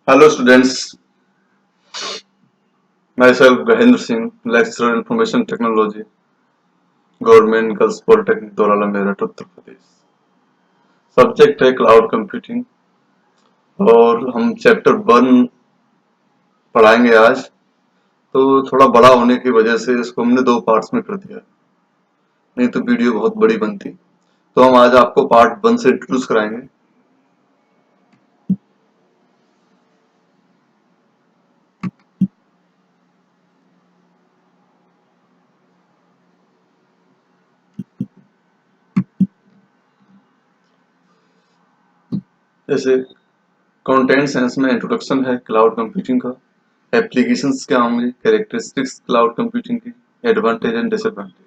Hello students, myself Gahendra Singh, lecturer Information Technology, government girls polytechnic Daurala Meerut Uttar Pradesh. Subject है cloud computing और हम chapter 1 पढ़ाएंगे आज। तो थोड़ा बड़ा होने की वजह से इसको हमने 2 पार्ट्स में कर दिया, नहीं तो वीडियो बहुत बड़ी बनती। तो हम आज आपको पार्ट 1 से इंट्रोड्यूस कराएंगे। जैसे कंटेंट सेंस में इंट्रोडक्शन है क्लाउड कंप्यूटिंग का, एप्लीकेशंस क्या होंगे, कैरेक्टरिस्टिक्स क्लाउड कंप्यूटिंग की, एडवांटेज एंड डिसएडवांटेज।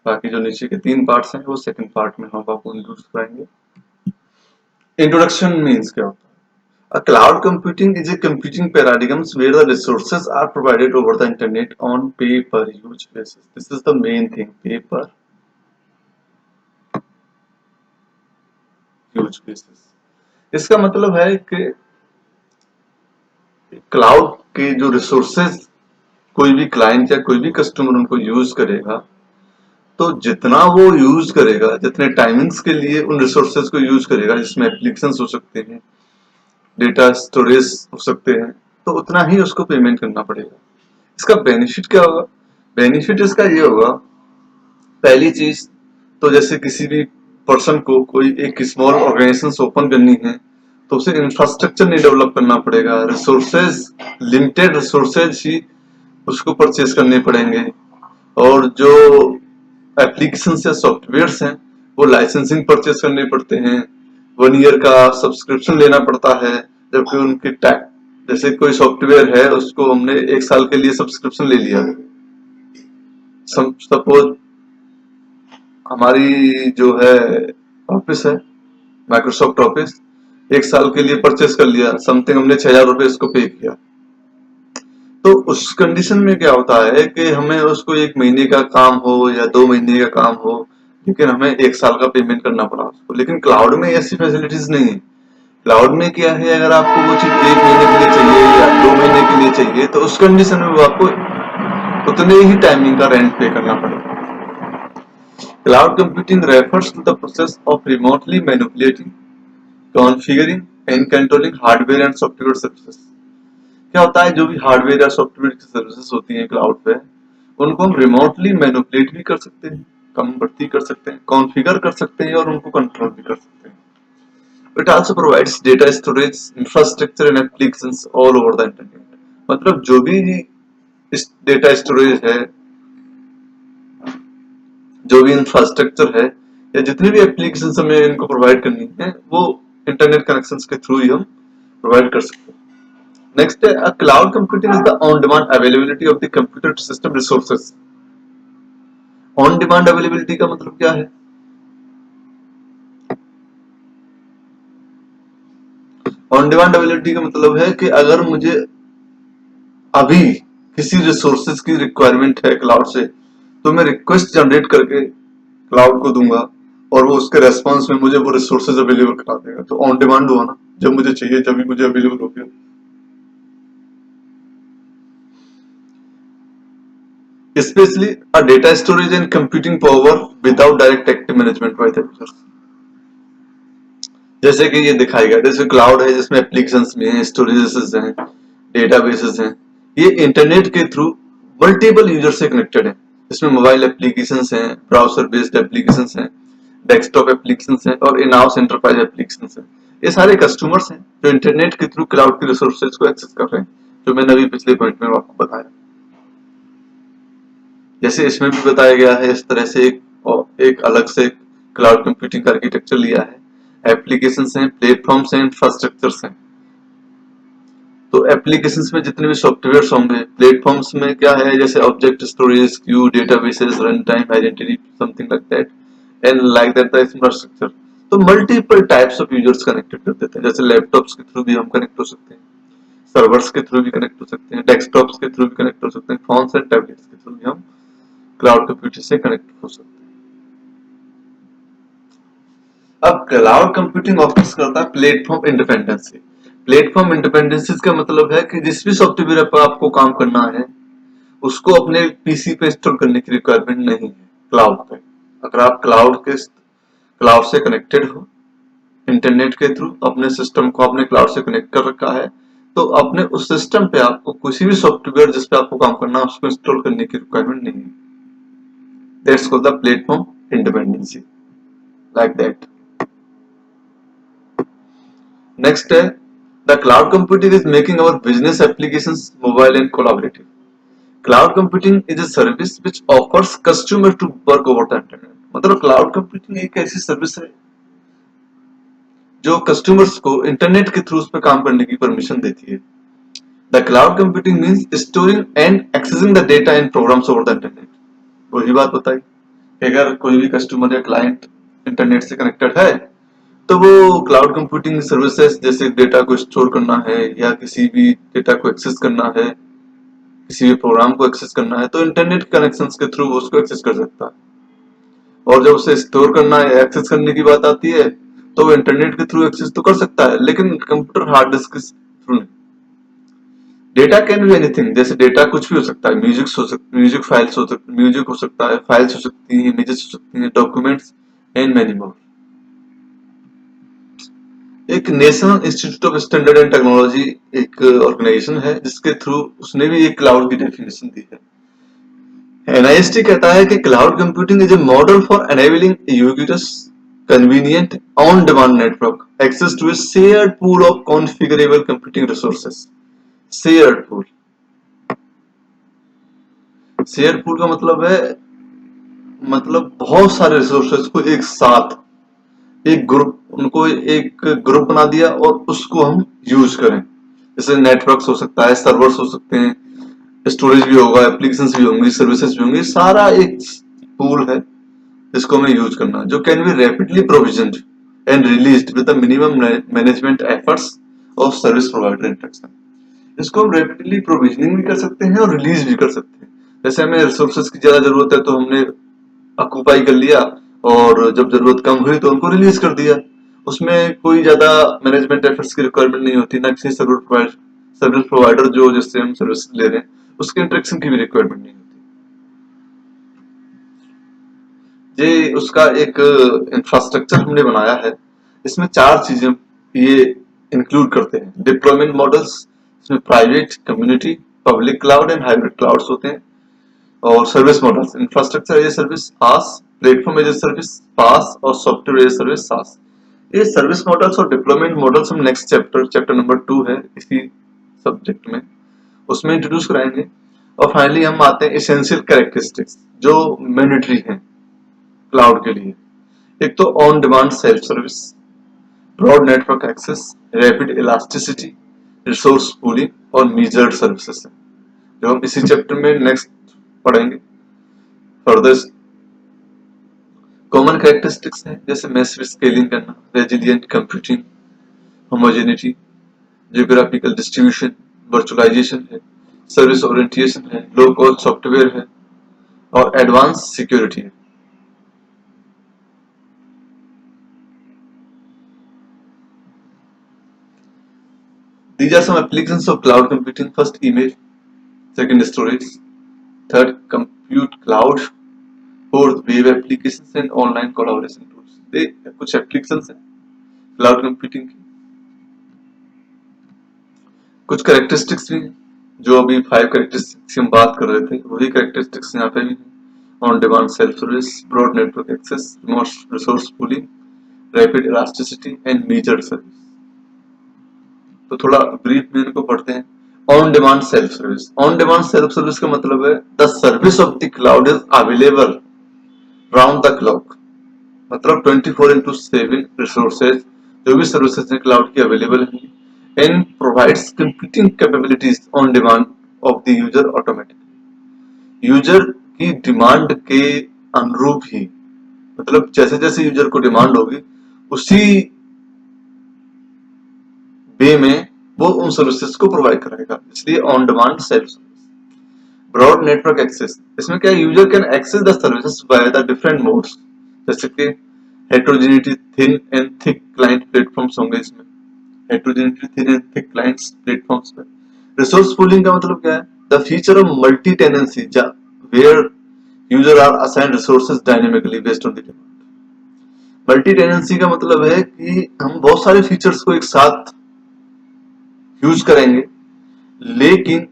बाकी जो नीचे के 3 पार्ट्स हैं वो सेकंड पार्ट में हम आपको इंट्रोड्यूस कराएंगे। इंट्रोडक्शन मीन्स क्या होता है? A cloud computing is a computing paradigms where the resources are provided over the internet on pay-per-use basis. This is the main thing, pay-per-use basis. इसका मतलब है कि क्लाउड के जो रिसोर्सेज कोई भी क्लाइंट या कोई भी कस्टमर उनको यूज करेगा, तो जितना वो यूज करेगा, जितने टाइमिंग्स के लिए उन रिसोर्सेज को यूज करेगा, जिसमें एप्लीकेशंस हो सकते हैं, डेटा स्टोरेज हो सकते हैं, तो उतना ही उसको पेमेंट करना पड़ेगा। इसका बेनिफिट क्या होगा? बेनिफिट इसका ये होगा, पहली चीज तो जैसे किसी भी पर्सन को कोई एक स्मॉल ऑर्गेनाइजेशन ओपन करनी है, तो उसे इंफ्रास्ट्रक्चर नहीं डेवलप करना पड़ेगा, रिसोर्सेज, लिमिटेड रिसोर्सेज ही उसको परचेज करने पड़ेंगे। और जो एप्लीकेशन या सॉफ्टवेयर्स हैं वो लाइसेंसिंग परचेज करने पड़ते हैं, 1 ईयर का सब्सक्रिप्शन लेना पड़ता है। जबकि उनकी टैग, जैसे कोई सॉफ्टवेयर है उसको हमने 1 साल के लिए सब्सक्रिप्शन ले लिया, सपोज हमारी जो है ऑफिस है, माइक्रोसॉफ्ट ऑफिस, 1 साल के लिए परचेस कर लिया, समथिंग हमने 6,000 रुपए इसको पे किया। तो उस कंडीशन में क्या होता है कि हमें उसको 1 महीने का काम हो या 2 महीने का काम हो, लेकिन हमें 1 साल का पेमेंट करना पड़ा उसको। लेकिन क्लाउड में ऐसी फैसिलिटीज नहीं है। क्लाउड में क्या है, अगर आपको वो चीज 1 महीने के लिए चाहिए या 2 महीने के लिए चाहिए, तो उस कंडीशन में वो आपको उतने ही टाइमिंग का रेंट पे करना पड़ेगा। Cloud computing refers to the process of remotely manipulating, configuring and controlling hardware and software services. क्या होता है, जो भी हार्डवेयर या सॉफ्टवेयर की सर्विसेज होती हैं क्लाउड पे, उनको हम रिमोटली मैनिपुलेट भी कर सकते हैं, कन्वर्ट कर सकते हैं, कॉन्फ़िगर कर सकते हैं और उनको कंट्रोल भी कर सकते हैं। It also provides data storage, infrastructure and applications all over the internet. मतलब जो भी इस डेटा स्टोरेज है, जो भी इंफ्रास्ट्रक्चर है, या जितनी भी एप्लीकेशन हमें इनको प्रोवाइड करनी है, वो इंटरनेट कनेक्शन के थ्रू ही हम प्रोवाइड कर सकते हैं। नेक्स्ट है, cloud computing is the on demand availability of the computer system resources. On demand availability का मतलब क्या है? ऑन डिमांड अवेलेबिलिटी का मतलब है कि अगर मुझे अभी किसी रिसोर्सेज की रिक्वायरमेंट है क्लाउड से, तो मैं रिक्वेस्ट जनरेट करके क्लाउड को दूंगा और वो उसके रेस्पॉन्स में मुझे वो रिसोर्सेज अवेलेबल करा देगा। तो ऑन डिमांड हुआ ना, जब मुझे चाहिए जब भी मुझे अवेलेबल हो गया। Specially a data storage and computing power without direct active management by the user. जैसे कि ये दिखाई गया, जैसे क्लाउड है जिसमें एप्लीकेशंस में हैं, स्टोरेजेस हैं, डेटाबेसेस हैं, ये इंटरनेट के थ्रू मल्टीपल यूजर से कनेक्टेड है। इसमें मोबाइल एप्लीकेशंस हैं, ब्राउजर बेस्ड एप्लीकेशंस हैं, डेस्कटॉप एप्लीकेशंस हैं और इन हाउस एंटरप्राइज एप्लीकेशंस हैं। ये सारे कस्टमर्स हैं जो इंटरनेट के थ्रू क्लाउड के रिसोर्सेज को एक्सेस कर रहे हैं, जो मैंने अभी पिछले पॉइंट में आपको बताया। जैसे इसमें भी बताया गया है, इस तरह से एक अलग से क्लाउड कंप्यूटिंग का आर्किटेक्चर लिया है। एप्लीकेशंस हैं, प्लेटफॉर्म्स हैं, इंफ्रास्ट्रक्चर्स हैं। तो एप्लीकेशंस में जितने भी सॉफ्टवेयर्स होंगे, प्लेटफॉर्म्स में क्या है, जैसे object storage, queue, databases, run time, identity, something like that, and like that the infrastructure. तो multiple types of users connected कर देते हैं। जैसे लैपटॉप्स के थ्रू भी हम कनेक्ट हो सकते हैं, सर्वर्स के थ्रू भी कनेक्ट हो सकते हैं, डेस्कटॉप्स के थ्रू भी कनेक्ट हो सकते हैं, फोन्स एंड टैबलेट्स के थ्रू भी हम क्लाउड कंप्यूटिंग से कनेक्ट हो सकते हैं। अब क्लाउड कंप्यूटिंग ऑफर्स करता है प्लेटफॉर्म इंडिपेंडेंसी। प्लेटफॉर्म इंडिपेंडेंसीज का मतलब है कि जिस भी सॉफ्टवेयर पर आपको काम करना है उसको अपने पीसी पे इंस्टॉल करने की रिक्वायरमेंट नहीं है क्लाउड पे। अगर आप क्लाउड से कनेक्टेड हो इंटरनेट के थ्रू, अपने सिस्टम को आपने क्लाउड से कनेक्ट कर रखा है, तो अपने उस सिस्टम पे आपको किसी भी सॉफ्टवेयर जिस पे आपको काम करना है उसको इंस्टॉल करने की रिक्वायरमेंट नहीं है। That's called the platform independency, like that. Next है the cloud computing is making our business applications mobile and collaborative. Cloud computing is a service which offers customer to work over the internet. मतलब cloud computing एक ऐसी service है जो customers को internet के through उस पर काम करने की परमिशन देती है। The cloud computing means storing and accessing the data in programs over the internet. वही बात बताई कि अगर कोई भी कस्टमर या क्लाइंट इंटरनेट से कनेक्टेड है तो वो क्लाउड कंप्यूटिंग सर्विसेज जैसे डेटा को स्टोर करना है या किसी भी डेटा को एक्सेस करना है, किसी भी प्रोग्राम को एक्सेस करना है, तो इंटरनेट कनेक्शन के थ्रू वो उसको एक्सेस कर सकता है। और जब उसे स्टोर करना है, एक्सेस करने की बात आती है, तो वो इंटरनेट के थ्रू एक्सेस तो कर सकता है लेकिन कंप्यूटर हार्ड डिस्क के थ्रू नहीं। डेटा कैन बी एनीथिंग, जैसे डेटा कुछ भी हो सकता है, म्यूजिक फाइल्स हो सकती, म्यूजिक हो सकता है, फाइल्स हो सकती हैं, इमेजेस हो सकती हैं, डॉक्यूमेंट्स एंड मैनी मोर। एक national institute of standard and technology एक ऑर्गेनाइजेशन है जिसके थ्रू उसने भी एक क्लाउड की डेफिनेशन दी है। एनआईएसटी कहता है कि cloud computing is a model for enabling ubiquitous convenient on-demand network access to a shared pool of configurable computing resources। shared pool, share pool का मतलब है, मतलब बहुत सारे रिसोर्सेज को एक साथ एक ग्रुप, उनको एक ग्रुप बना दिया और उसको हम यूज करें। जैसे नेटवर्क्स हो सकता है, सर्वर्स हो सकते हैं, स्टोरेज भी होगा, एप्लीकेशंस भी होंगी, सर्विसेज भी होंगी, सारा एक पूल है जिसको हमें यूज करना है, जो can be rapidly provisioned and released with the minimum management efforts of service provider interaction. इसको हम रैपिडली प्रोविजनिंग भी कर सकते हैं और रिलीज भी कर सकते हैं। जैसे हमें रिसोर्सेज की ज्यादा जरूरत है तो हमने ऑक्यूपाई कर लिया, और जब जरूरत कम हुई तो उनको रिलीज कर दिया। उसमें कोई ज्यादा मैनेजमेंट एफर्ट्स की रिक्वायरमेंट नहीं होती, ना किसी सर्विस प्रोवाइडर जो जिससे हम सर्विस ले रहे हैं उसके इंटरेक्शन की भी रिक्वायरमेंट नहीं होती। ये उसका एक इंफ्रास्ट्रक्चर हमने बनाया है। इसमें चार चीजें ये इंक्लूड करते हैं। डिप्लॉयमेंट मॉडल्स, इसमें private, community, public cloud and hybrid clouds होते हैं। और service models, infrastructure as a service PaaS, platform as a service PaaS और software as a service SaaS. ये सर्विस मॉडल्स और डिप्लॉयमेंट मॉडल्स हम नेक्स्ट चैप्टर नंबर 2 है इसी subject में, उसमें इंट्रोड्यूस कराएंगे। और फाइनली हम आते हैं एसेंशियल कैरेक्टरिस्टिक्स जो मैंडेटरी हैं क्लाउड के लिए। एक तो on demand self service, broad network access, rapid elasticity, resource pooling और मीजर्ड सर्विसेज है जो हम इसी चैप्टर में नेक्स्ट पढ़ेंगे। फर्दर कॉमन कैरेक्टरिस्टिक्स है जैसे मैसिव स्केलिंग करना, resilient computing, homogeneity, geographical distribution, virtualisation है, सर्विस ओरिएंटेशन है, लो कॉस्ट सॉफ्टवेयर है और एडवांस सिक्योरिटी है। These are some applications of cloud computing. First, email. Second, storage. Third, compute cloud. Fourth, web applications and online collaboration tools. ये कुछ applications हैं cloud computing की। कुछ characteristics भी हैं जो अभी 5 characteristics हम बात कर रहे थे, वही characteristics यहाँ पे भी हैं। On demand self service, broad network access, remote resource pooling, rapid elasticity and measured service। तो थोड़ा ब्रीफ में इनको पढ़ते हैं। On demand self service, on demand self service का मतलब है the service of the cloud is available round the clock. मतलब 24/7 रिसोर्सेज जो भी सर्विसेज हैं क्लाउड की अवेलेबल हैं and provides computing capabilities on demand of the user automatically. User की डिमांड के अनुरूप ही, मतलब जैसे जैसे यूजर को डिमांड होगी उसी वे में वो उन सर्विसेज को प्रोवाइड करेगा, इसलिए on demand self service. Broad network access, इसमें क्या user can access the services by the different modes, जैसे कि heterogeneity, thin and thick client platforms होंगे इसमें। Heterogeneity thin and thick clients platforms पे। रिसोर्स पूलिंग का मतलब क्या है? The feature of multi tenancy where user are assign resources dynamically based on the demand. Multi tenancy का मतलब है कि हम बहुत सारे फीचर्स को एक साथ यूज करेंगे, लेकिन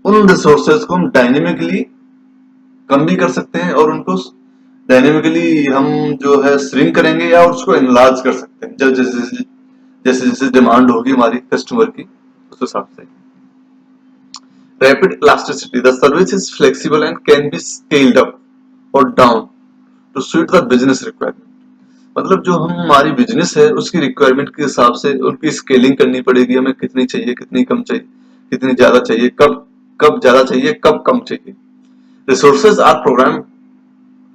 उन रिसोर्सेज को हम डायनेमिकली कम भी कर सकते हैं और उनको डायनेमिकली हम जो है श्रिंक करेंगे या उसको एनलार्ज कर सकते हैं जब जैसे जैसे जैसे डिमांड होगी हमारी कस्टमर की उस हिसाब से। Rapid elasticity, the service is flexible and can be scaled up और down to suit the business requirement. मतलब जो हम हमारी बिजनेस है उसकी रिक्वायरमेंट के हिसाब से उनकी स्केलिंग करनी पड़ेगी, हमें कितनी चाहिए, कितनी कम चाहिए, कितनी ज्यादा चाहिए, कब कब ज्यादा चाहिए, कब कम चाहिए। Resources or program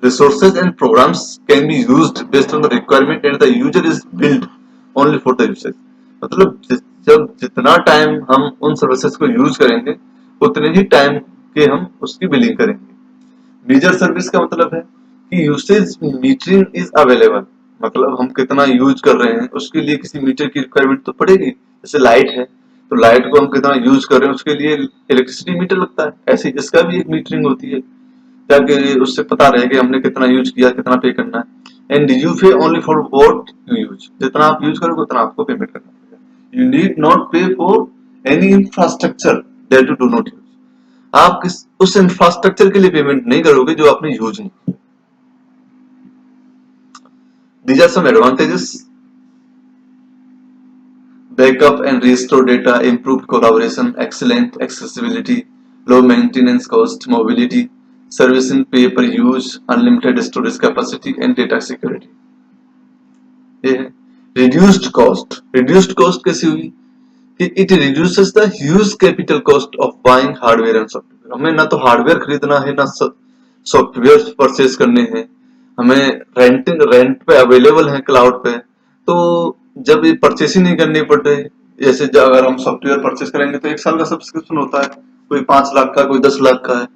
resources and programs can be used based on the requirement and the user is billed only for the usage। मतलब जब जितना टाइम हम उन सर्विसेज को यूज करेंगे उतने ही टाइम के हम उसकी बिलिंग करेंगे। मेजर सर्विस का मतलब है कि यूसेज मीटरिंग इज अवेलेबल, मतलब हम कितना यूज कर रहे हैं उसके लिए किसी मीटर की रिक्वायरमेंट तो पड़ेगी। जैसे लाइट है तो लाइट को हम कितना यूज कर रहे हैं उसके लिए इलेक्ट्रिसिटी मीटर लगता है, ऐसे इसका भी एक मीटरिंग होती है ताकि उससे पता रहे कि हमने कितना यूज किया, कितना पे करना है। एंड यू पे only for what you use, जितना आप यूज करोगे उतना आपको पेमेंट करना पड़ेगा। यू नीड नॉट पे for any infrastructure that you do not use. आप किस उस इंफ्रास्ट्रक्चर के लिए पेमेंट नहीं करोगे जो आपने यूज नहीं किया। These are some advantages: backup and restore data, improved collaboration, excellent accessibility, low maintenance cost, mobility, service in pay per use, unlimited storage capacity and data security. ये है रिड्यूस्ड कॉस्ट। रिड्यूस्ड कॉस्ट कैसी हुई कि it reduces the huge capital cost of buying hardware and software. हमें ना तो hardware खरीदना है ना सॉफ्टवेयर परचेज करने हैं, हमें रेंट पे अवेलेबल है क्लाउड पे। तो जब ये परचेस ही नहीं करनी पड़ रही, जैसे अगर हम सॉफ्टवेयर परचेस करेंगे तो एक साल का सब्सक्रिप्शन होता है, कोई 5 लाख का, कोई 10 लाख का है,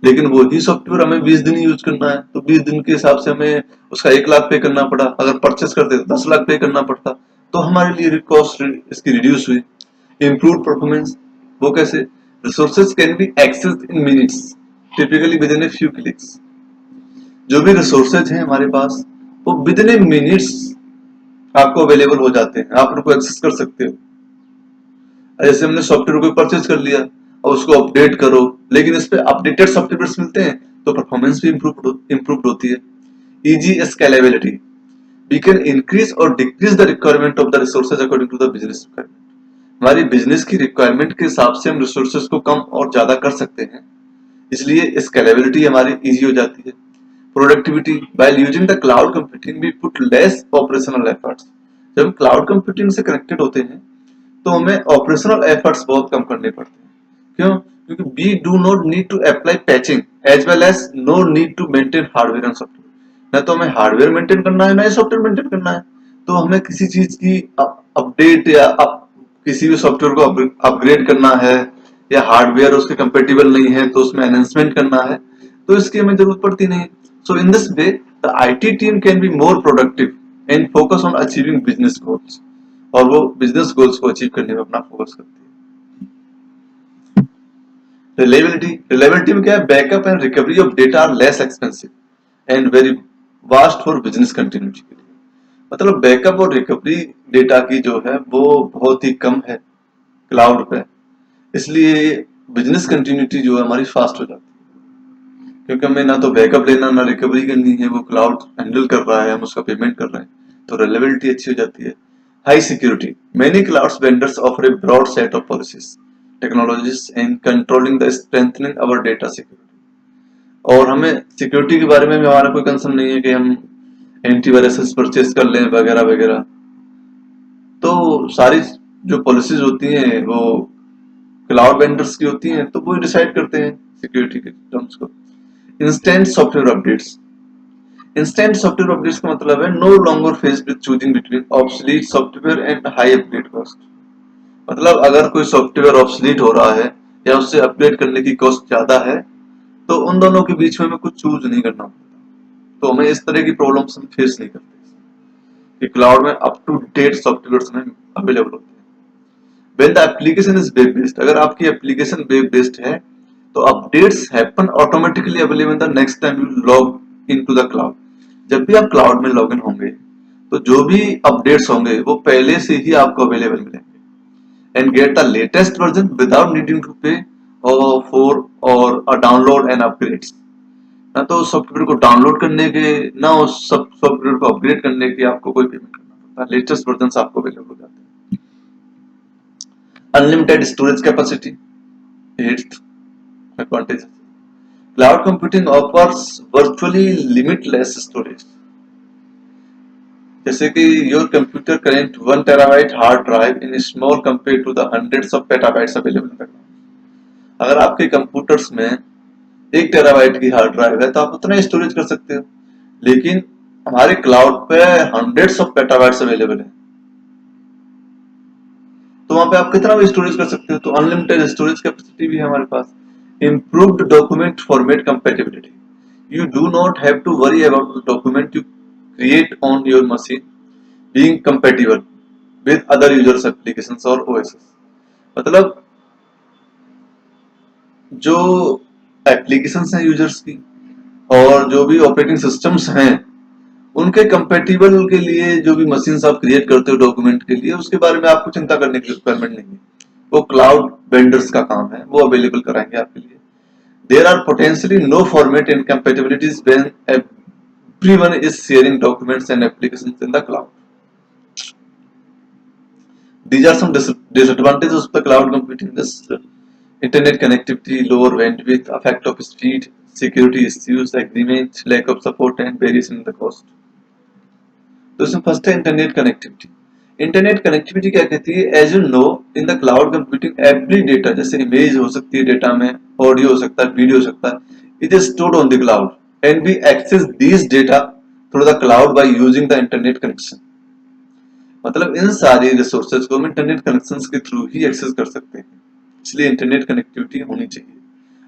लेकिन वही सॉफ्टवेयर हमें 20 दिन यूज करना है तो 20 दिन के हिसाब से हमें उसका 1 लाख पे करना पड़ा। अगर परचेस करते तो 10 लाख पे करना पड़ता। तो हमारे लिए कॉस्ट इसकी रिड्यूस हुई। इम्प्रूव परफॉर्मेंस, वो कैसे? Resources can be accessed in minutes typically with in a few clicks. जो भी रिसोर्सेज हैं हमारे पास वो विद इन ए मिनट्स आपको अवेलेबल हो जाते हैं, आप उनको एक्सेस कर सकते हो। जैसे हमने सॉफ्टवेयर को परचेज कर लिया और उसको अपडेट करो, लेकिन इस पे अपडेटेड सॉफ्टवेयर मिलते हैं तो परफॉर्मेंस भी इम्प्रूव होती है। Easy scalability, we can increase और decrease the requirement of the resources according to the business requirement. हमारी बिजनेस की रिक्वायरमेंट के हिसाब से हम रिसोर्सेज को कम और ज्यादा कर सकते हैं, इसलिए स्केलेबिलिटी हमारी इजी हो जाती है। Productivity, while using the cloud computing we put less operational efforts। जब हम क्लाउड कंप्यूटिंग से कनेक्टेड होते हैं तो हमें ऑपरेशनल एफर्ट्स बहुत कम करने पड़ते हैं। क्यों? क्योंकि we do not need to apply patching as well as no need to maintain hardware and software. ना तो हमें हार्डवेयर मेंटेन करना है ना ही सॉफ्टवेयर मेंटेन करना है। तो हमें किसी चीज की अपडेट या किसी भी सॉफ्टवेयर को अपग्रेड करना है या हार्डवेयर उसके कंपेटिबल नहीं है तो उसमें एनहेंसमेंट करना है, तो इसकी हमें जरूरत पड़ती नहीं। So in this way the IT team can be more productive and focus on achieving business goals. और वो बिजनेस गोल्स को अचीव करने में अपना फोकस करती है। रिलायबिलिटी में क्या है? Backup and recovery of data are less expensive and very vast for business continuity के लिए। मतलब बैकअप और रिकवरी डेटा की जो है वो बहुत ही कम है क्लाउड पे, इसलिए बिजनेस कंटिन्यूटी जो है हमारी फास्ट हो जाती है, क्योंकि हमें ना तो बैकअप लेना ना रिकवरी करनी है, वो क्लाउड हैंडल कर रहा है, हम उसका पेमेंट कर रहे हैं, तो रिलायबिलिटी अच्छी हो जाती है। High security, many cloud vendors offer a broad set of policies technologies in controlling the strengthening our data security. और हमें सिक्योरिटी के बारे में भी हमारा कोई कंसर्न नहीं है कि हम एंटीवायरस परचेज कर लें वगैरह वगैरह। तो सारी जो पॉलिसीज होती हैं वो क्लाउड वेंडर्स की होती हैं, तो वो डिसाइड करते हैं सिक्योरिटी के टर्म्स को। Instant software updates, instant software updates का मतलब है no longer face with choosing between obsolete software and high update cost. मतलब अगर कोई सॉफ्टवेयर ऑब्सोलीट हो रहा है या उससे अपडेट करने की कॉस्ट ज्यादा है तो उन दोनों के बीच में हमें कुछ चूज नहीं करना पड़ता। तो हमें इस तरह की प्रॉब्लम्स हम फेस नहीं करते कि क्लाउड में अप टू डेट सॉफ्टवेयर हमें अवेलेबल होते हैं। When the application is web based, अगर आपकी एप्लीकेशन वेब बेस्ड है तो updates happen automatically available the next time you log into the cloud. जब भी आप क्लाउड में लॉग इन होंगे तो जो भी अपडेट्स होंगे वो पहले से ही आपको अवेलेबल मिलेंगे and get the latest version without needing to pay for और डाउनलोड एंड अपग्रेड्स। ना तो उस सॉफ्टवेयर को डाउनलोड करने के, ना उस सब सॉफ्टवेयर को अपग्रेड करने की आपको कोई पेमेंट करना पड़ता है, लेटेस्ट वर्जन आपको अवेलेबल हो जाते हैं। Unlimited storage capacity, eighth advantage, cloud computing offers virtually limitless storage. जैसे कि your computer current 1 terabyte hard drive in small compare to the hundreds of petabytes available. अगर आपके कंप्यूटर्स में 1 टेराबाइट की हार्ड ड्राइव है तो आप उतना ही स्टोरेज कर सकते हो, लेकिन हमारे क्लाउड पे हंड्रेड्स ऑफ पेटाबाइट्स अवेलेबल है, तो वहां पे आप कितना भी स्टोरेज कर सकते हो। तो अनलिमिटेड स्टोरेज कैपेसिटी भी है हमारे पास। Improved document format compatibility, you do not have to worry about the document you create on your machine being compatible with other users applications or OSs। मतलब जो एप्लीकेशंस हैं यूजर्स की और जो भी ऑपरेटिंग सिस्टम्स हैं उनके कंपेटिबल के लिए जो भी मशीन्स आप क्रिएट करते हो डॉक्यूमेंट के लिए, उसके बारे में आपको चिंता करने की रिक्वायरमेंट नहीं है, वो क्लाउड वेंडर्स का काम है, वो अवेलेबल कराएंगे आपके लिए। There are potentially no format incompatibilities when everyone is sharing documents and applications in the cloud. These are some disadvantages of the cloud computing: this internet connectivity, lower bandwidth, effect of speed, security issues, agreement, lack of support, and variation in the cost. तो इसमें first है internet connectivity. Internet connectivity क्या कहती है? As you know in the cloud computing every data, जैसे image हो सकती है डेटा में, ऑडियो हो सकता है, वीडियो हो सकता है, it is stored on the cloud and we access this data through the cloud by using the internet connection. मतलब इन सारी रिसोर्सेज को हम इंटरनेट कनेक्शन के थ्रू ही एक्सेस कर सकते हैं, इसलिए इंटरनेट कनेक्टिविटी होनी चाहिए।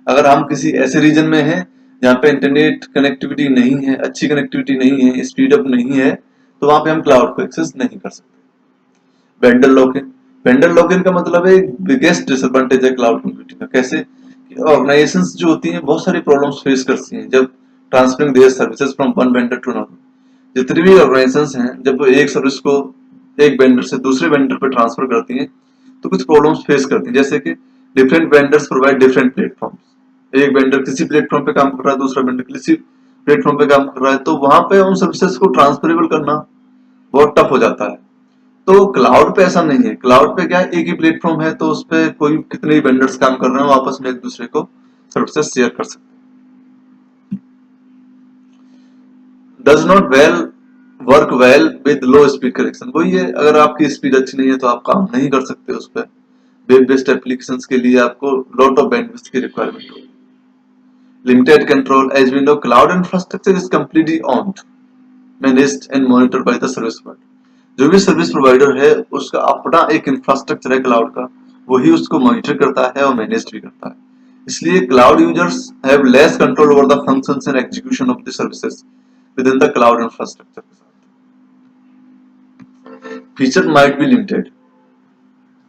अगर हम किसी ऐसे रीजन में हैं जहाँ पे इंटरनेट कनेक्टिविटी नहीं है, अच्छी कनेक्टिविटी नहीं है, स्पीड अप नहीं है, तो वहां पे हम क्लाउड को एक्सेस नहीं कर सकते। वेंडर लॉक-इन, वेंडर लॉक-इन का मतलब है बिगेस्ट डिसएडवांटेज है क्लाउड कंप्यूटिंग का। कैसे कि ऑर्गेनाइजेशंस जो होती हैं बहुत सारी प्रॉब्लम्स फेस करती हैं जब transferring their services from one vendor to another. जितनी भी ऑर्गेनाइजेशंस हैं जब वो एक सर्विस को एक वेंडर से दूसरे वेंडर पे ट्रांसफर करती हैं तो कुछ प्रॉब्लम्स फेस करती हैं, जैसे कि different vendors provide different platforms. एक वेंडर किसी प्लेटफॉर्म पे काम कर रहा है, दूसरा वेंडर किसी प्लेटफॉर्म पे काम कर रहा है, तो वहां पे उन सर्विसेज को ट्रांसफरेबल करना बहुत टफ हो जाता है। तो क्लाउड पे ऐसा नहीं है, क्लाउड पे क्या है, एक ही प्लेटफॉर्म है तो उस पे कोई कितने ही वेंडर्स काम कर रहे हैं, आपस में एक दूसरे को सर्विसेज शेयर कर सकते हैं। Does not well work well with low speed connection, वही है, अगर आपकी स्पीड अच्छी नहीं है तो आप काम नहीं कर सकते उस पर। वेब बेस्ड एप्लीकेशंस के लिए आपको लॉट ऑफ बैंडविड्थ की रिक्वायरमेंट होगी। Limited control, as we know cloud infrastructure is completely owned, managed and monitored by the service provider. जो भी सर्विस प्रोवाइडर है उसका अपना एक इंफ्रास्ट्रक्चर है क्लाउड का, वही उसको मॉनिटर करता है और मैनेज भी करता है। इसलिए cloud users have less control over the functions and execution of the services within the cloud infrastructure. Feature might be limited,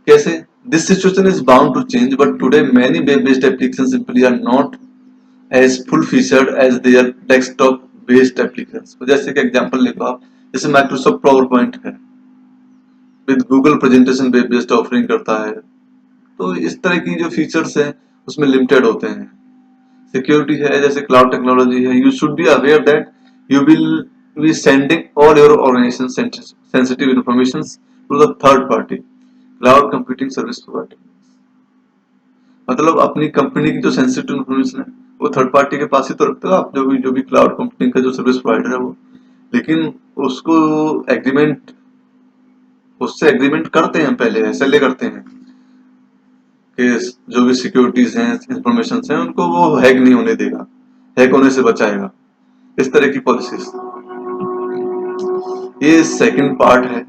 कैसे? This situation is bound to change but today many web based applications simply are not as full featured as their desktop based applications. जैसे कि example ले लो आप, जैसे Microsoft PowerPoint है with Google presentation web based offering करता है, तो इस तरह की जो फीचर्स हैं उसमें लिमिटेड होते हैं। सिक्योरिटी है, जैसे क्लाउड टेक्नोलॉजी है, you should be aware that you will be sending all your organisation sensitive information to the third party cloud computing service provider. मतलब अपनी कंपनी की जो सेंसिटिव इंफॉर्मेशन है वो थर्ड पार्टी के पास ही तो रखते हो आप, जो भी क्लाउड कंप्यूटिंग का जो सर्विस प्रोवाइडर है वो, लेकिन उसको एग्रीमेंट, उससे एग्रीमेंट करते हैं, पहले एसएलए करते हैं कि जो भी सिक्योरिटीज हैं, इंफॉर्मेशन हैं, उनको वो हैक नहीं होने देगा, हैक होने से बचाएगा, इस तरह की पॉलिसीज। ये सेकंड पार्ट है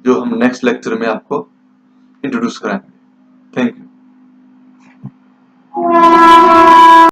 जो हम नेक्स्ट लेक्चर में आपको इंट्रोड्यूस कराएंगे। Thank you.